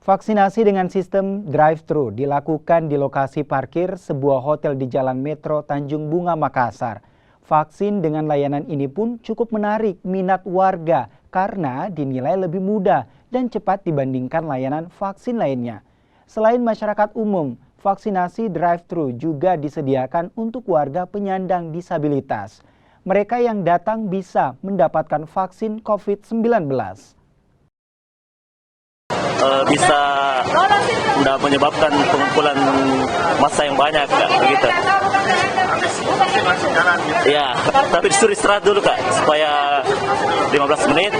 Vaksinasi dengan sistem drive-thru dilakukan di lokasi parkir sebuah hotel di Jalan Metro Tanjung Bunga, Makassar. Vaksin dengan layanan ini pun cukup menarik minat warga karena dinilai lebih mudah dan cepat dibandingkan layanan vaksin lainnya. Selain masyarakat umum, vaksinasi drive-thru juga disediakan untuk warga penyandang disabilitas. Mereka yang datang bisa mendapatkan vaksin COVID-19. Bisa menyebabkan pengumpulan massa yang banyak, Kak, begitu. Ya, tapi disuruh istirahat dulu, Kak, supaya 15 menit.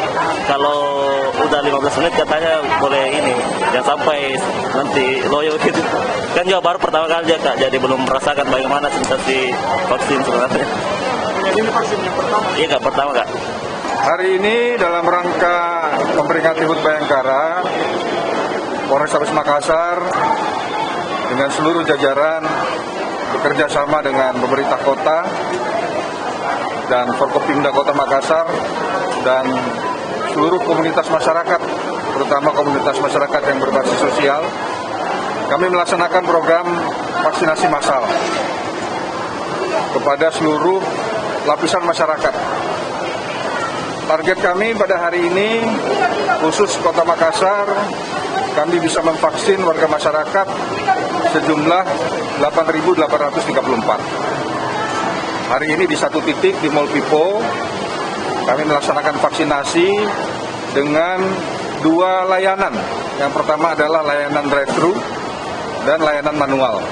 Kalau udah 15 menit katanya boleh ini, jangan sampai nanti loyo gitu. Kan juga baru pertama kali aja, Kak, jadi belum merasakan bagaimana sensasi vaksin sebenarnya. Ini vaksin yang pertama? Iya, Kak, pertama, Kak. Hari ini dalam rangka memperingati HUT Bayangkara, Polrestabes Makassar dengan seluruh jajaran bekerja sama dengan pemerintah kota dan Forkopimda Kota Makassar dan seluruh komunitas masyarakat, terutama komunitas masyarakat yang berbasis sosial. Kami melaksanakan program vaksinasi massal kepada seluruh lapisan masyarakat. Target kami pada hari ini, khusus Kota Makassar, kami bisa memvaksin warga masyarakat sejumlah 8.834. Hari ini di satu titik di Mall Pipo, kami melaksanakan vaksinasi dengan dua layanan. Yang pertama adalah layanan drive-thru dan layanan manual.